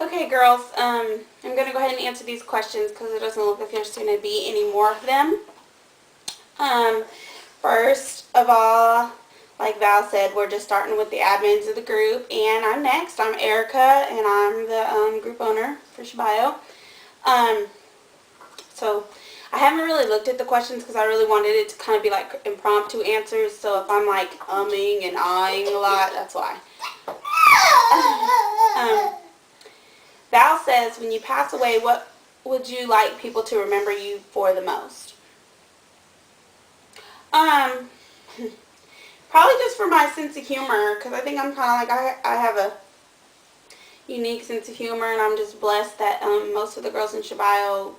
Okay, girls, I'm going to go ahead and answer these questions because it doesn't look like there's going to be any more of them. Um, First of all, like Val said, we're just starting with the admins of the group, and I'm next. I'm Erica, and I'm the group owner for Shabayo. Um, so I haven't really looked at the questions because I really wanted it to kind of be like impromptu answers. So if I'm like umming and ahhing a lot, that's why. Um, Val says, when you pass away, what would you like people to remember you for the most? Um, Probably just for my sense of humor, because I think I'm kind of like, I have a unique sense of humor, and I'm just blessed that most of the girls in Shabayo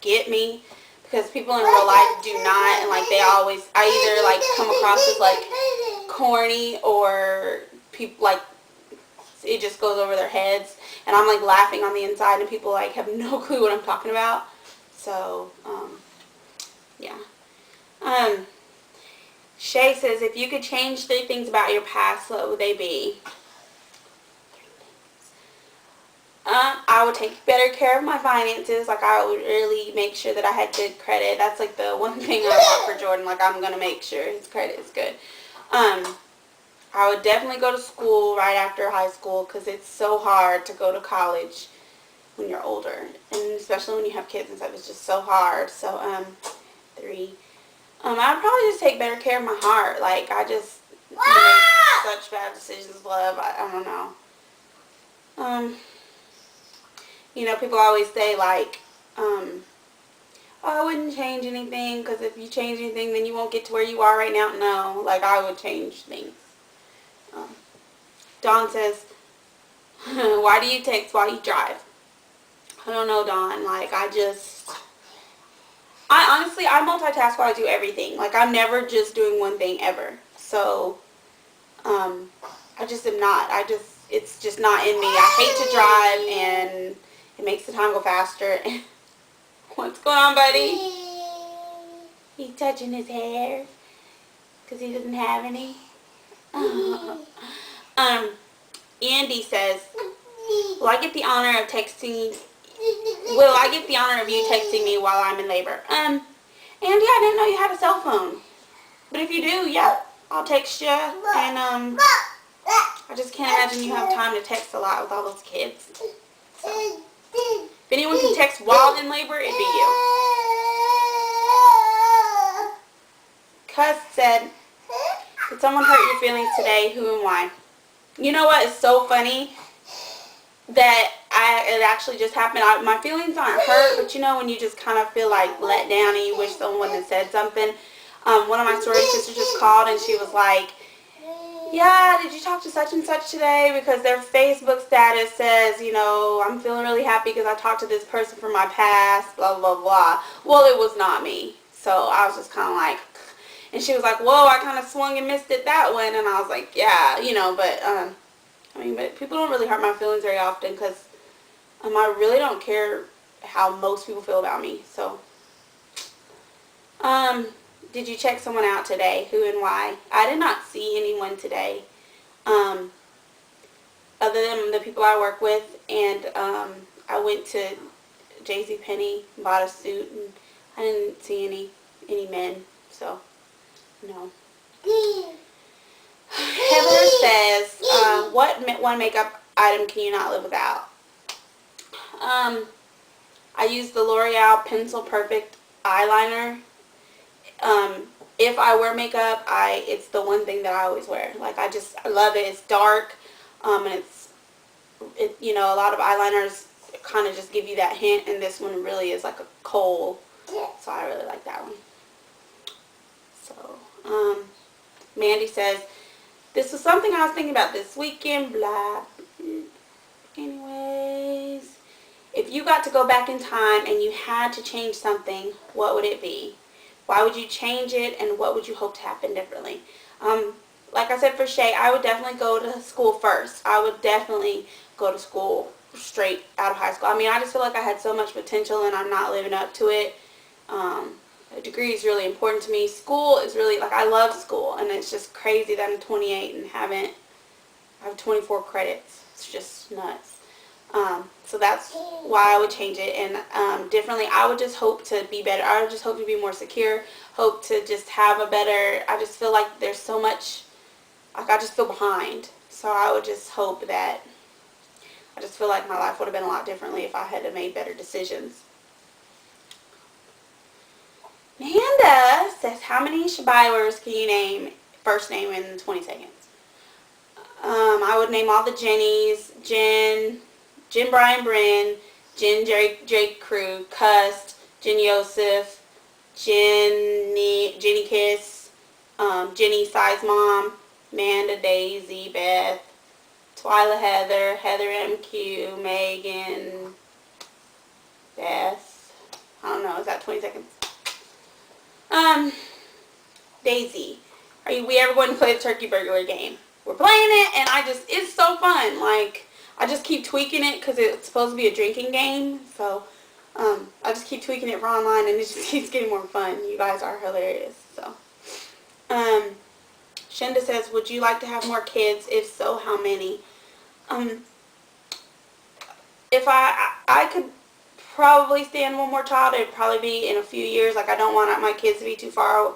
get me, because people in real life do not, and like they always, I either like come across as like corny, or people like it just goes over their heads, and I'm like laughing on the inside, and people like have no clue what I'm talking about. So yeah. Shay says, if you could change 3 things about your past, what would they be? I would take better care of my finances. Like, I would really make sure that I had good credit. That's like the one thing I want for Jordan. Like, I'm going to make sure his credit is good. I would definitely go to school right after high school, because it's so hard to go to college when you're older. And especially when you have kids and stuff, it's just so hard. So, 3. I'd probably just take better care of my heart. Like, I just make such bad decisions, love. I don't know. People always say, like, oh, I wouldn't change anything, because if you change anything, then you won't get to where you are right now. No, like, I would change things. Dawn says, why do you text while you drive? I don't know, Dawn. Like, I multitask while I do everything. Like, I'm never just doing one thing ever. So, I just am not. It's just not in me. I hate to drive, and it makes the time go faster. What's going on, buddy? He's touching his hair because he doesn't have any. Andy says, will I get the honor of you texting me while I'm in labor? Andy, I didn't know you had a cell phone. But if you do, yeah, I'll text you. And I just can't imagine you have time to text a lot with all those kids. So, if anyone can text while in labor, it'd be you. Cuss said, did someone hurt your feelings today? Who and why? You know what is so funny? That it actually just happened. My feelings aren't hurt, but when you just kind of feel like let down and you wish someone had said something. One of my sorority sisters just called, and she was like, yeah, did you talk to such and such today? Because their Facebook status says, I'm feeling really happy because I talked to this person from my past, blah, blah, blah. Well, it was not me. So I was just kind of like, and she was like, whoa, I kind of swung and missed it that one. And I was like, yeah, but people don't really hurt my feelings very often, because I really don't care how most people feel about me. So, did you check someone out today? Who and why? I did not see anyone today, other than the people I work with, and I went to JCPenney, bought a suit, and I didn't see any men. So, no. Heather says, what one makeup item can you not live without? I use the L'Oreal Pencil Perfect eyeliner. If I wear makeup, it's the one thing that I always wear. Like, I love it. It's dark, and a lot of eyeliners kind of just give you that hint, and this one really is like a coal. So I really like that one. So, Mandy says, this was something I was thinking about this weekend, blah. Anyways, if you got to go back in time and you had to change something, what would it be? Why would you change it, and what would you hope to happen differently? Like I said for Shay, I would definitely go to school first. I would definitely go to school straight out of high school. I just feel like I had so much potential, and I'm not living up to it. A degree is really important to me. School is really, I love school, and it's just crazy that I'm 28 and I have 24 credits. It's just nuts. So that's why I would change it. And differently, I would just hope to be better. I would just hope to be more secure, hope to just have a better, I just feel like there's so much, like I just feel behind. So I would just hope that, I just feel like my life would have been a lot differently if I had made better decisions. Nanda says, how many Shabai words can you name, first name in 20 seconds? I would name all the Jennies. Jen, Brian, Bryn, Jen, Jake Crew, Cust, Jen Yosef, Jenny Kiss, Jenny Size Mom, Amanda, Daisy, Beth, Twyla, Heather, Heather MQ, Megan, Beth. I don't know, is that 20 seconds? Daisy. Are we ever going to play the turkey burglar game? We're playing it, and it's so fun. Like, I just keep tweaking it because it's supposed to be a drinking game. So, I just keep tweaking it for online, and it just keeps getting more fun. You guys are hilarious. So, Shenda says, would you like to have more kids? If so, how many? If I could probably stand one more child, it'd probably be in a few years. Like, I don't want my kids to be too far.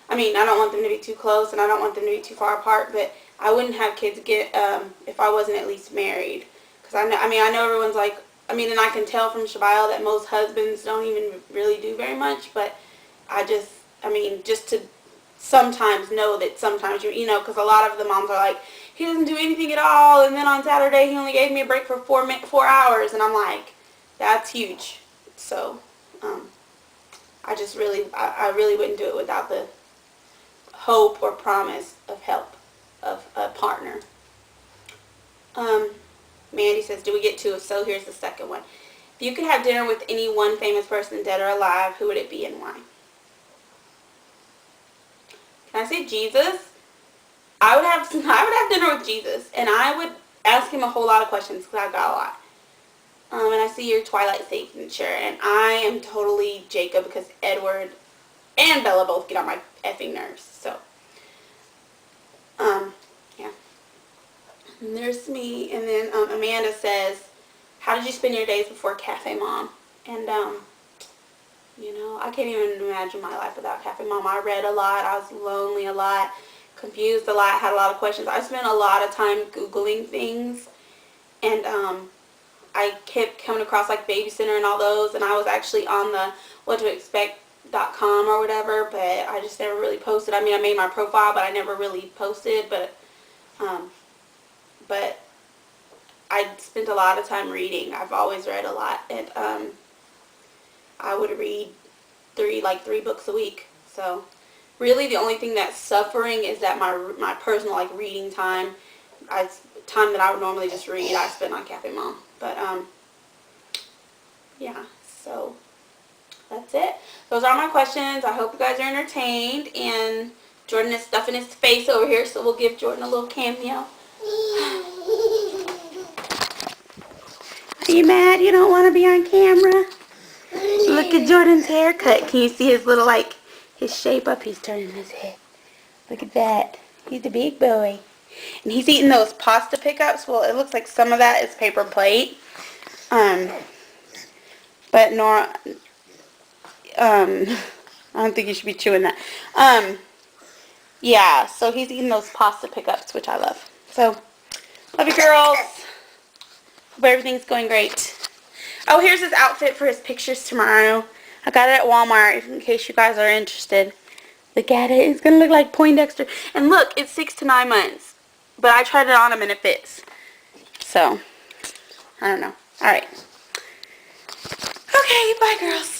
I don't want them to be too close, and I don't want them to be too far apart, but I wouldn't have kids if I wasn't at least married. Because I know everyone's like, and I can tell from Shabail that most husbands don't even really do very much, but just to sometimes know that sometimes because a lot of the moms are like, he doesn't do anything at all, and then on Saturday he only gave me a break for 4 hours, and I'm like, that's huge. So, I really wouldn't do it without the hope or promise of help of a partner. Mandy says, do we get 2? If so, here's the second one. If you could have dinner with any one famous person, dead or alive, who would it be and why? Can I say Jesus? I would have dinner with Jesus, and I would ask him a whole lot of questions because I've got a lot. And I see your Twilight signature, and I am totally Jacob because Edward and Bella both get on my effing nerves. So, yeah. And there's me, and then Amanda says, how did you spend your days before Cafe Mom? And, I can't even imagine my life without Cafe Mom. I read a lot. I was lonely a lot, confused a lot, had a lot of questions. I spent a lot of time Googling things, and I kept coming across like Babysitter and all those, and I was actually on the whattoexpect.com or whatever, but I just never really posted. I made my profile, but I never really posted, but I spent a lot of time reading. I've always read a lot, and I would read 3 books a week. So really the only thing that's suffering is that my personal reading time, time that I would normally just read, I spend on Cafe Mom. But yeah, so that's it. Those are my questions. I hope you guys are entertained, and Jordan is stuffing his face over here, so we'll give Jordan a little cameo. Are you mad you don't want to be on camera? Look at Jordan's haircut. Can you see his little, his shape up? He's turning his head. Look at that. He's a big boy. And he's eating those pasta pickups. Well, it looks like some of that is paper plate. But Nora, I don't think you should be chewing that. Yeah, so he's eating those pasta pickups, which I love. So, love you girls. Hope everything's going great. Oh, here's his outfit for his pictures tomorrow. I got it at Walmart in case you guys are interested. Look at it. It's going to look like Poindexter. And look, it's 6 to 9 months. But I tried it on him and it fits. So, I don't know. Alright. Okay, bye girls.